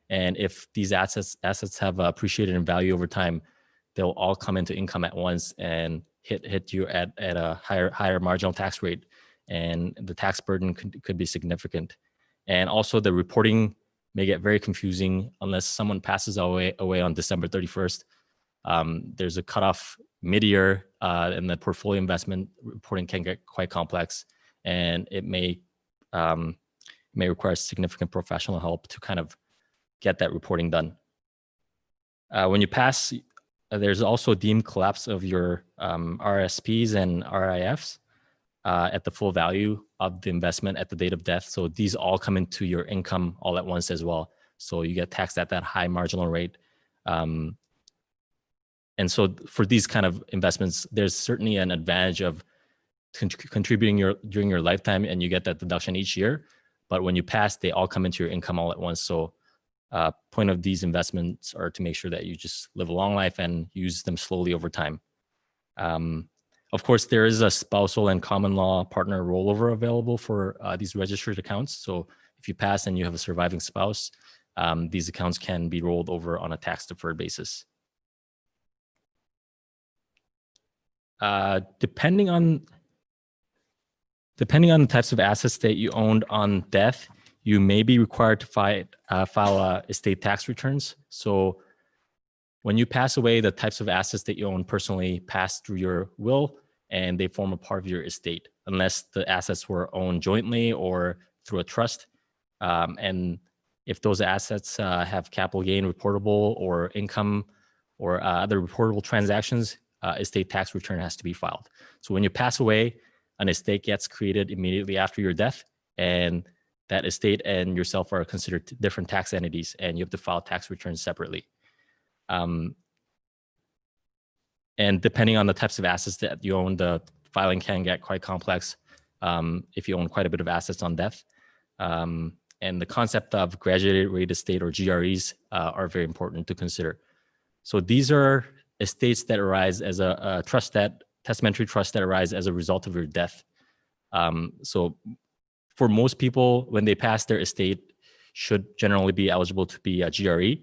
And if these assets have appreciated in value over time, they'll all come into income at once and hit you at a higher marginal tax rate. And the tax burden could be significant. And also the reporting may get very confusing unless someone passes away on December 31st. There's a cutoff mid-year, and the portfolio investment reporting can get quite complex, and it may require significant professional help to kind of get that reporting done. When you pass, there's also deemed collapse of your RRSPs and RRIFs. At the full value of the investment at the date of death. So these all come into your income all at once as well. So you get taxed at that high marginal rate. And so for these kind of investments, there's certainly an advantage of contributing during your lifetime, and you get that deduction each year. But when you pass, they all come into your income all at once. So point of these investments are to make sure that you just live a long life and use them slowly over time. Of course, there is a spousal and common law partner rollover available for these registered accounts. So if you pass and you have a surviving spouse, these accounts can be rolled over on a tax-deferred basis. Depending on the types of assets that you owned on death, you may be required to file estate tax returns. So when you pass away, the types of assets that you own personally pass through your will, and they form a part of your estate, unless the assets were owned jointly or through a trust. And if those assets have capital gain reportable or income or other reportable transactions, estate tax return has to be filed. So when you pass away, an estate gets created immediately after your death, and that estate and yourself are considered different tax entities, and you have to file tax returns separately. And depending on the types of assets that you own, the filing can get quite complex if you own quite a bit of assets on death. And the concept of graduated rate estate, or GREs, are very important to consider. So these are estates that arise as a testamentary trust that arise as a result of your death. So for most people, when they pass, their estate should generally be eligible to be a GRE.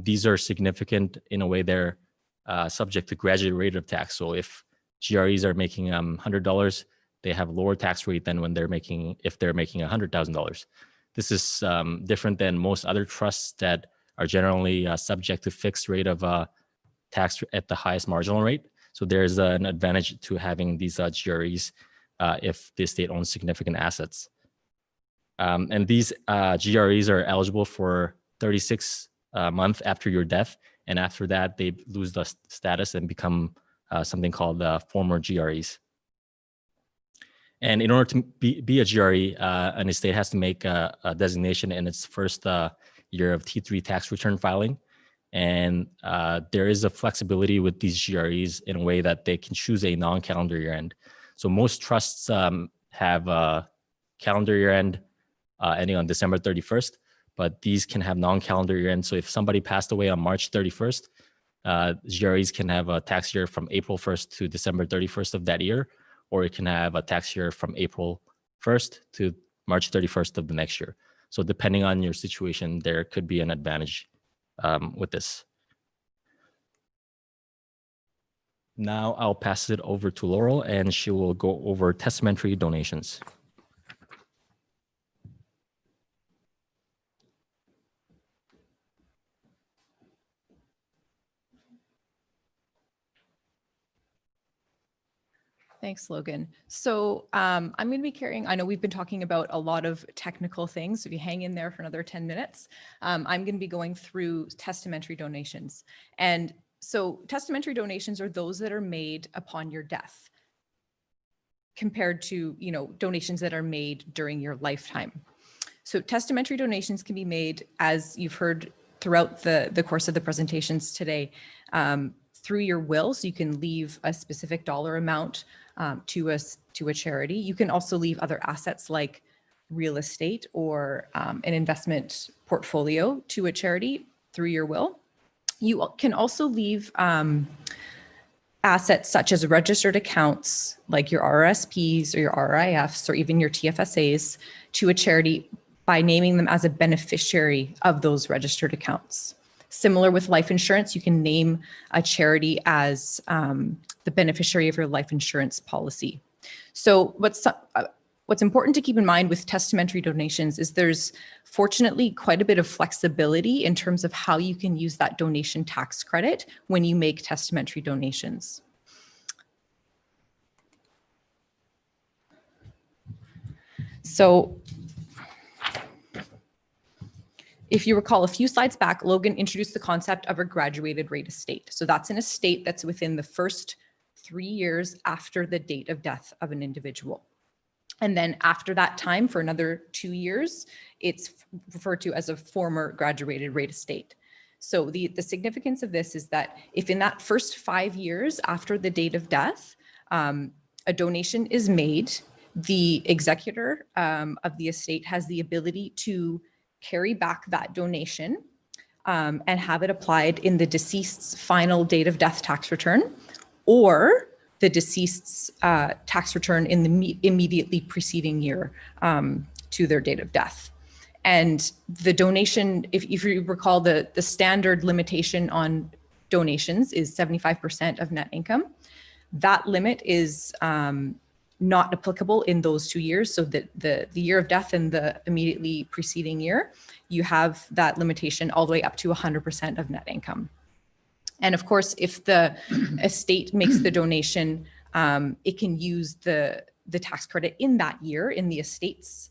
These are significant in a way they're subject to graduated rate of tax. So if GREs are making $100, they have a lower tax rate than if they're making $100,000. This is different than most other trusts that are generally subject to fixed rate of tax at the highest marginal rate. So there's an advantage to having these GREs if the estate owns significant assets. And these GREs are eligible for 36 months after your death. And after that, they lose the status and become something called former GREs. And in order to be a GRE, an estate has to make a designation in its first year of T3 tax return filing. And there is a flexibility with these GREs in a way that they can choose a non-calendar year end. So most trusts have a calendar year end ending on December 31st, but these can have non-calendar year end. So if somebody passed away on March 31st, GREs can have a tax year from April 1st to December 31st of that year, or it can have a tax year from April 1st to March 31st of the next year. So depending on your situation, there could be an advantage with this. Now I'll pass it over to Laurel, and she will go over testamentary donations. Thanks, Logan. So I'm going to be carrying, I know we've been talking about a lot of technical things. So if you hang in there for another 10 minutes, I'm going to be going through testamentary donations. And so testamentary donations are those that are made upon your death compared to, donations that are made during your lifetime. So testamentary donations can be made, as you've heard throughout the course of the presentations today, through your will. So you can leave a specific dollar amount to a charity. You can also leave other assets like real estate or an investment portfolio to a charity through your will. You can also leave assets such as registered accounts like your RRSPs or your RRIFs or even your TFSAs to a charity by naming them as a beneficiary of those registered accounts. Similar with life insurance, you can name a charity as the beneficiary of your life insurance policy. So what's important to keep in mind with testamentary donations is there's fortunately quite a bit of flexibility in terms of how you can use that donation tax credit when you make testamentary donations. So if you recall a few slides back, Logan introduced the concept of a graduated rate estate. So that's an estate that's within the first 3 years after the date of death of an individual. And then after that time, for another 2 years, it's referred to as a former graduated rate estate. So the significance of this is that if in that first 5 years after the date of death, a donation is made, the executor of the estate has the ability to carry back that donation and have it applied in the deceased's final date of death tax return or the deceased's tax return in the immediately preceding year to their date of death. And the donation, if you recall, the standard limitation on donations is 75% of net income. That limit is not applicable in those 2 years. So that the year of death and the immediately preceding year, you have that limitation all the way up to 100% of net income. And of course, if the estate makes the donation, it can use the tax credit in that year in the estate's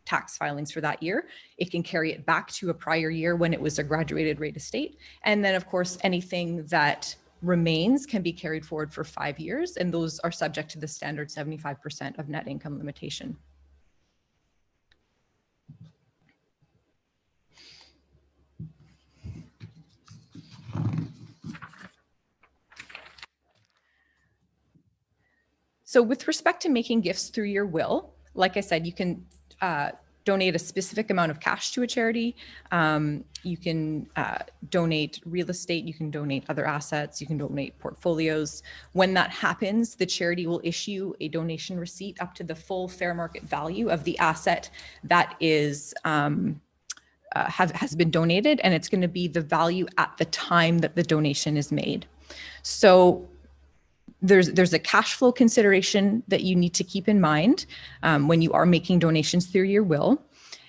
tax filings for that year. It can carry it back to a prior year when it was a graduated rate estate. And then of course, anything that remains can be carried forward for 5 years, and those are subject to the standard 75% of net income limitation. So with respect to making gifts through your will, like I said, you can donate a specific amount of cash to a charity. You can donate real estate. You can donate other assets. You can donate portfolios. When that happens, the charity will issue a donation receipt up to the full fair market value of the asset that is has been donated, and it's going to be the value at the time that the donation is made. So there's a cash flow consideration that you need to keep in mind when you are making donations through your will.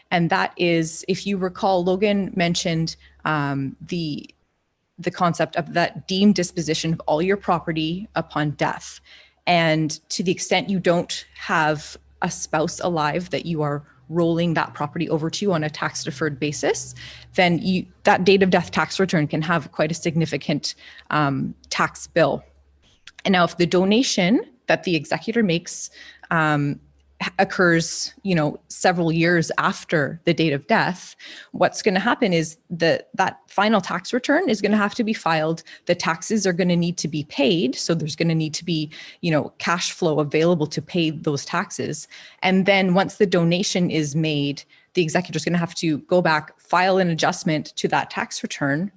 And that is, if you recall, Logan mentioned the concept of that deemed disposition of all your property upon death. And to the extent you don't have a spouse alive that you are rolling that property over to on a tax deferred basis, then that date of death tax return can have quite a significant tax bill. And now if the donation that the executor makes occurs, several years after the date of death, what's going to happen is that final tax return is going to have to be filed. The taxes are going to need to be paid. So there's going to need to be, cash flow available to pay those taxes. And then once the donation is made, the executor is going to have to go back, file an adjustment to that tax return,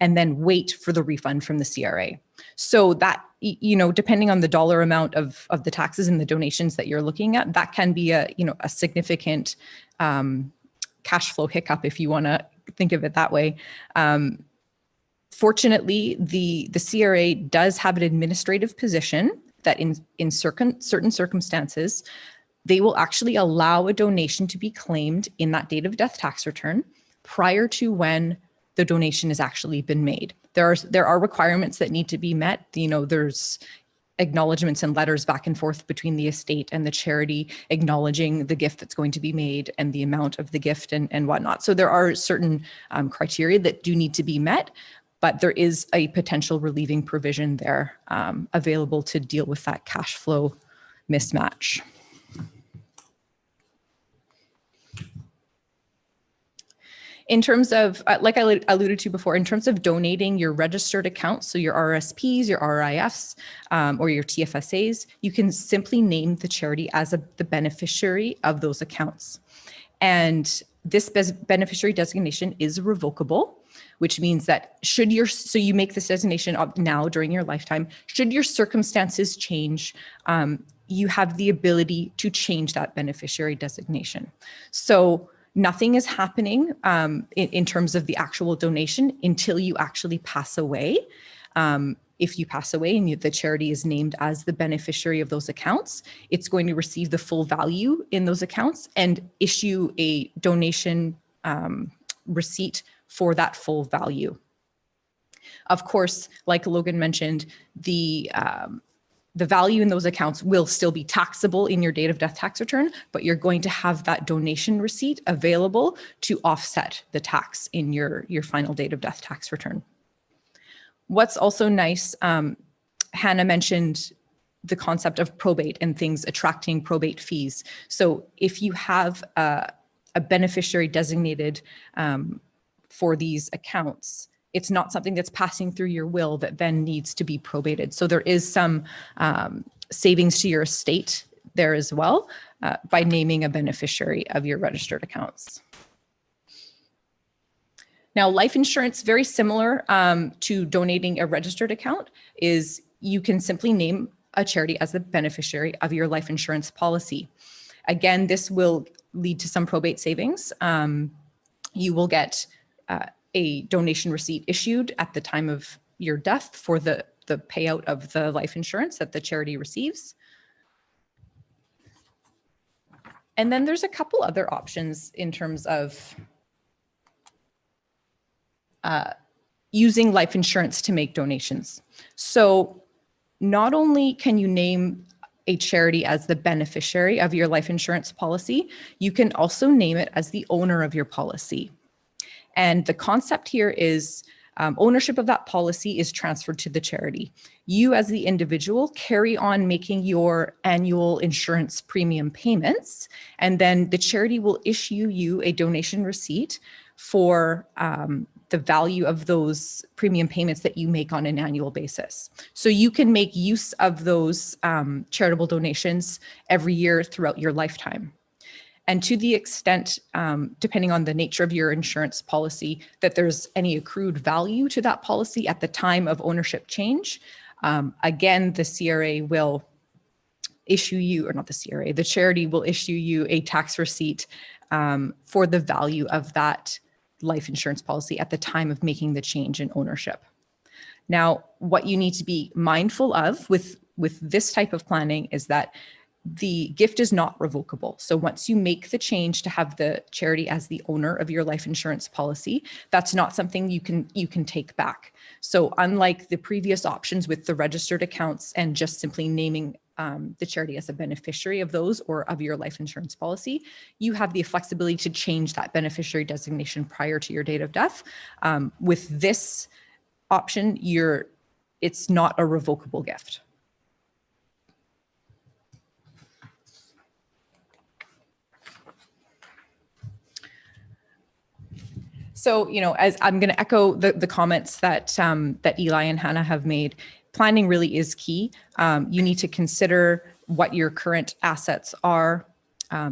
and then wait for the refund from the CRA. So that, depending on the dollar amount of the taxes and the donations that you're looking at, that can be a significant cash flow hiccup, if you want to think of it that way. Fortunately, the CRA does have an administrative position that in certain circumstances, they will actually allow a donation to be claimed in that date of death tax return prior to when the donation has actually been made. There are requirements that need to be met. There's acknowledgements and letters back and forth between the estate and the charity acknowledging the gift that's going to be made and the amount of the gift and whatnot. So there are certain criteria that do need to be met, but there is a potential relieving provision there available to deal with that cash flow mismatch. In terms of, like I alluded to before, in terms of donating your registered accounts, so your RRSPs, your RRIFs, or your TFSAs, you can simply name the charity as the beneficiary of those accounts. And this beneficiary designation is revocable, which means that so you make this designation now during your lifetime, should your circumstances change, you have the ability to change that beneficiary designation. So nothing is happening in terms of the actual donation until you actually pass away. If you pass away and the charity is named as the beneficiary of those accounts, it's going to receive the full value in those accounts and issue a donation receipt for that full value. Of course, like Logan mentioned, the value in those accounts will still be taxable in your date of death tax return, but you're going to have that donation receipt available to offset the tax in your final date of death tax return. What's also nice, Hannah mentioned the concept of probate and things attracting probate fees. So if you have a beneficiary designated for these accounts, it's not something that's passing through your will that then needs to be probated. So there is some savings to your estate there as well by naming a beneficiary of your registered accounts. Now, life insurance, very similar to donating a registered account, is you can simply name a charity as the beneficiary of your life insurance policy. Again, this will lead to some probate savings. You will get a donation receipt issued at the time of your death for the payout of the life insurance that the charity receives. And then there's a couple other options in terms of using life insurance to make donations. So not only can you name a charity as the beneficiary of your life insurance policy, you can also name it as the owner of your policy. And the concept here is ownership of that policy is transferred to the charity. You as the individual carry on making your annual insurance premium payments, and then the charity will issue you a donation receipt for the value of those premium payments that you make on an annual basis. So you can make use of those charitable donations every year throughout your lifetime. And to the extent, depending on the nature of your insurance policy, that there's any accrued value to that policy at the time of ownership change, again, the CRA will issue you, or not the CRA, the charity will issue you a tax receipt for the value of that life insurance policy at the time of making the change in ownership. Now, what you need to be mindful of with this type of planning is that the gift is not revocable. So once you make the change to have the charity as the owner of your life insurance policy, that's not something you can take back. So unlike the previous options with the registered accounts and just simply naming the charity as a beneficiary of those or of your life insurance policy, you have the flexibility to change that beneficiary designation prior to your date of death. With this option, it's not a revocable gift. So, as I'm going to echo the comments that Eli and Hannah have made, planning really is key. You need to consider what your current assets are,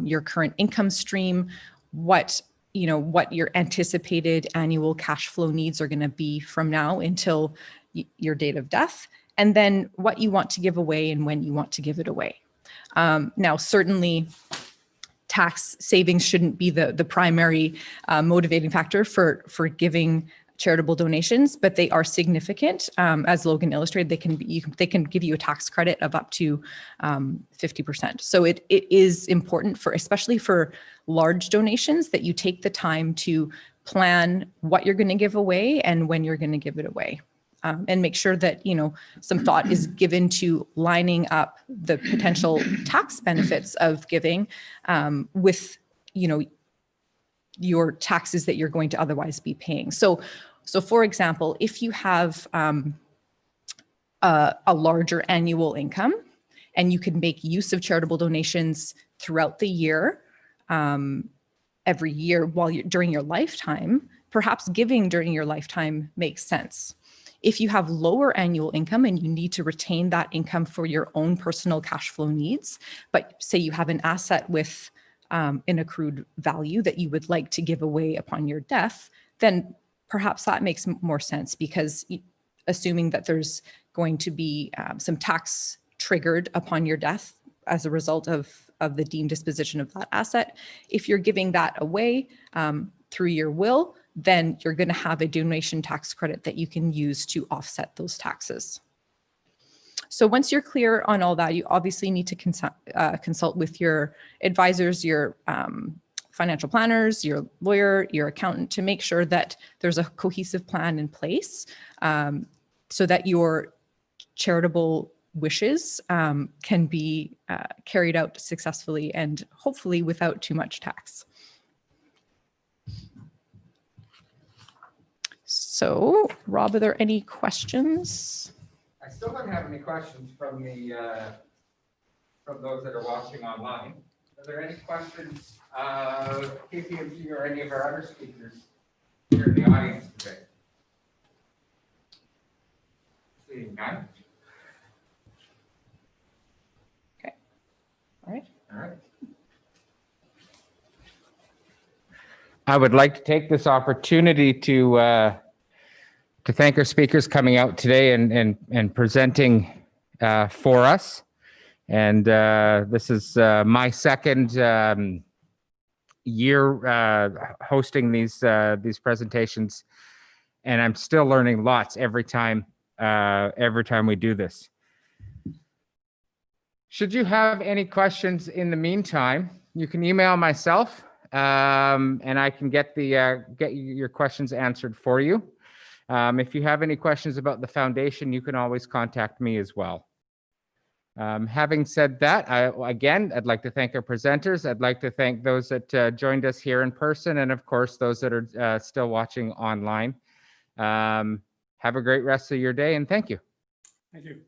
your current income stream, what your anticipated annual cash flow needs are going to be from now until your date of death, and then what you want to give away and when you want to give it away. Now, certainly, tax savings shouldn't be the primary motivating factor for giving charitable donations, but they are significant. As Logan illustrated, they can give you a tax credit of up to 50%. So it is important especially for large donations, that you take the time to plan what you're going to give away and when you're going to give it away. And make sure that, some thought is given to lining up the potential tax benefits of giving with, your taxes that you're going to otherwise be paying. So for example, if you have a larger annual income and you can make use of charitable donations throughout the year, every year during your lifetime, perhaps giving during your lifetime makes sense. If you have lower annual income and you need to retain that income for your own personal cash flow needs, but say you have an asset with an accrued value that you would like to give away upon your death, then perhaps that makes more sense, because assuming that there's going to be some tax triggered upon your death as a result of the deemed disposition of that asset, if you're giving that away through your will, then you're going to have a donation tax credit that you can use to offset those taxes. So once you're clear on all that, you obviously need to consult with your advisors, your financial planners, your lawyer, your accountant, to make sure that there's a cohesive plan in place so that your charitable wishes can be carried out successfully and hopefully without too much tax. So, Rob, are there any questions? I still don't have any questions from those that are watching online. Are there any questions, KPMG or any of our other speakers here in the audience today? Seeing none. Okay. All right. All right. I would like to take this opportunity to thank our speakers coming out today and presenting for us. And this is my second year hosting these presentations, and I'm still learning lots every time we do this. Should you have any questions in the meantime, you can email myself, and I can get your questions answered for you. If you have any questions about the foundation, you can always contact me as well. Having said that, I'd like to thank our presenters. I'd like to thank those that joined us here in person, and of course, those that are still watching online. Have a great rest of your day, and thank you. Thank you.